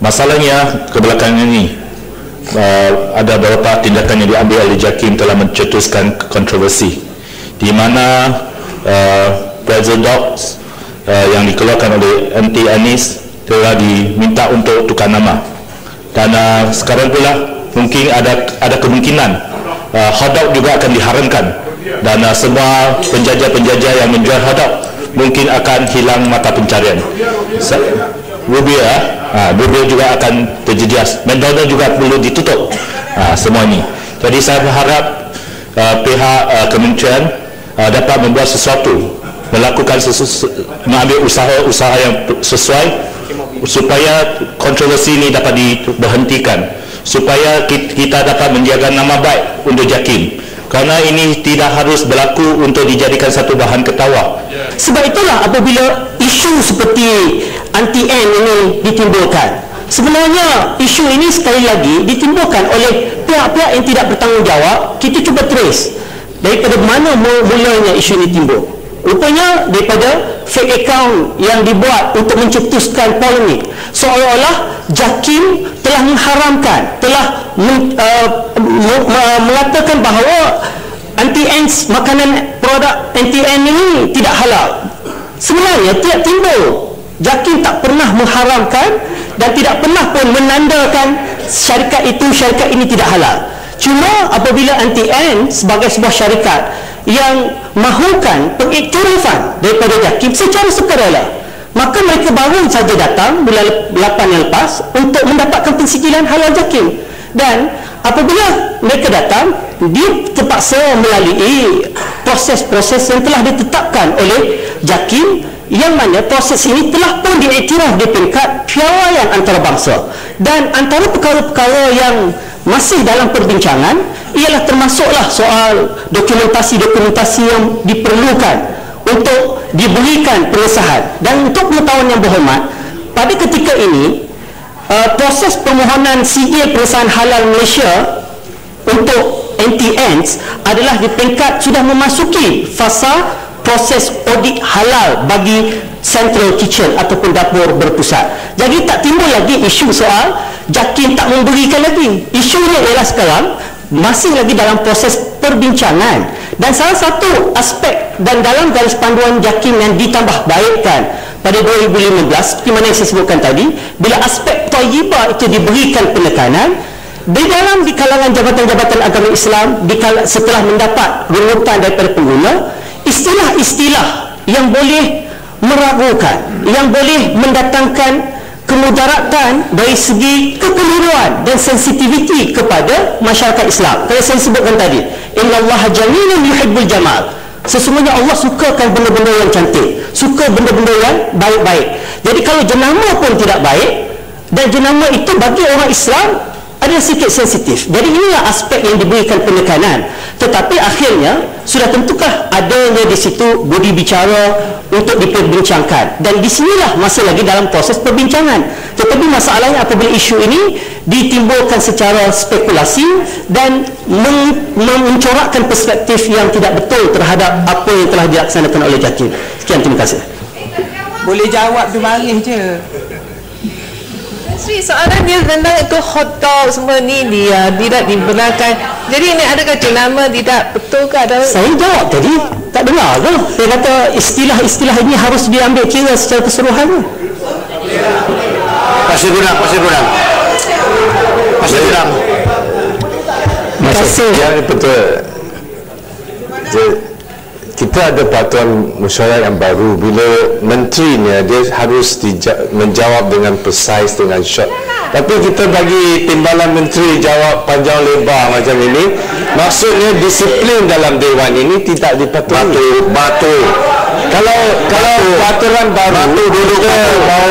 Masalahnya kebelakangan ini ada beberapa tindakan yang diambil oleh JAKIM telah mencetuskan kontroversi, di mana Presiden Docs yang dikeluarkan oleh MT Anis telah diminta untuk tukar nama, dan sekarang pula mungkin ada kemungkinan hotdog juga akan diharamkan, dan semua penjajah-penjajah yang menjual hotdog mungkin akan hilang mata pencarian. Rubia juga akan terjejas. McDonald juga perlu ditutup. Semua ini. Jadi saya berharap pihak kementerian dapat membuat sesuatu, melakukan mengambil usaha yang sesuai supaya kontroversi ini dapat diberhentikan, supaya kita dapat menjaga nama baik untuk JAKIM, kerana ini tidak harus berlaku untuk dijadikan satu bahan ketawa. Sebab itulah apabila isu seperti anti-N ini ditimbulkan, sebenarnya isu ini sekali lagi ditimbulkan oleh pihak-pihak yang tidak bertanggungjawab. Kita cuba trace daripada mana mulanya isu ini timbul. Rupanya daripada fake account yang dibuat untuk mencetuskan polemik, seolah-olah JAKIM telah mengharamkan, telah mengatakan bahawa anti-N, makanan produk anti-N ini tidak halal. Sebenarnya tidak timbul. JAKIM tak pernah mengharamkan dan tidak pernah pun menandakan syarikat ini tidak halal. Cuma apabila anti-N sebagai sebuah syarikat yang mahukan pengiktirafan daripada JAKIM secara sukarela, maka mereka baru saja datang bulan 8 yang lepas untuk mendapatkan pensijilan halal JAKIM. Dan apabila mereka datang, dia terpaksa melalui proses-proses yang telah ditetapkan oleh JAKIM, yang mana proses ini telah pun diiktiraf di peringkat piawaian antarabangsa. Dan antara perkara-perkara yang masih dalam perbincangan ialah termasuklah soal dokumentasi-dokumentasi yang diperlukan untuk diberikan pengesahan. Dan untuk pengetahuan yang berhormat, pada ketika ini proses permohonan sijil pengesahan halal Malaysia untuk anti-Ns adalah di peringkat sudah memasuki fasa proses audit halal bagi central kitchen ataupun dapur berpusat. Jadi tak timbul lagi isu soal JAKIM tak memberikan lagi. Isunya ialah sekarang masih lagi dalam proses perbincangan, dan salah satu aspek dan dalam garis panduan JAKIM yang ditambah baikkan pada 2015 seperti mana yang saya sebutkan tadi, bila aspek thayyibah itu diberikan penekanan di kalangan jabatan-jabatan agama Islam, setelah mendapat runtutan daripada pengguna, istilah-istilah yang boleh meragukan, yang boleh mendatangkan kemudaratan dari segi kekeliruan dan sensitiviti kepada masyarakat Islam. Kalau saya sebutkan tadi, innallaha jamilun yuhibbul jamal, sesungguhnya Allah sukakan benda-benda yang cantik, suka benda-benda yang baik-baik. Jadi kalau jenama pun tidak baik, dan jenama itu bagi orang Islam adalah sedikit sensitif. Jadi inilah aspek yang diberikan penekanan. Tetapi akhirnya sudah tentukah adanya di situ budi bicara untuk diperbincangkan, dan disinilah masih lagi dalam proses perbincangan. Tetapi masalahnya apabila isu ini ditimbulkan secara spekulasi dan mencorakkan perspektif yang tidak betul terhadap apa yang telah dilaksanakan oleh JAKIM. Sekian, terima kasih. Boleh jawab tu baris je. Sri, soalan dia tentang itu hotdog semua ni dia tidak dibenarkan. Jadi ini adakah jenama tidak betul ke? Saya jawab tadi, tak dengar ke? Saya kata istilah-istilah ini harus diambil kira secara keseluruhan. Pasir Gudang. Terima kasih. Ya, betul. Kita ada peraturan mesyuarat yang baru, bila menterinya dia harus menjawab dengan precise, dengan short. Tapi kita bagi timbalan menteri jawab panjang lebar macam ini, maksudnya disiplin dalam dewan ini tidak dipatuhi. Batu. Kalau peraturan baru kita mau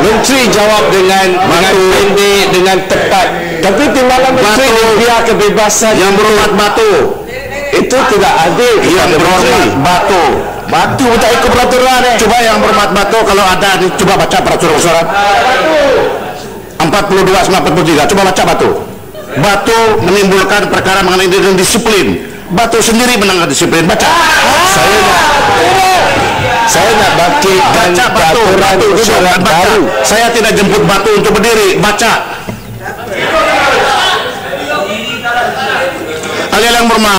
menteri jawab dengan pendek, dengan tepat, tapi timbalan menteri biar kebebasan yang berhormat Batu. Itu tidak adil. Yang berhormat Batu tak ikut peraturan. Coba yang berhormat Batu, kalau ada coba baca peraturan 42/93. Coba baca Batu menimbulkan perkara mengenai dengan disiplin. Batu sendiri menangani disiplin. Baca. Saya nak bangkitkan Baca Batu, peraturan duduk mesyuarat dan baca. baru. Saya tidak jemput Batu untuk berdiri, baca.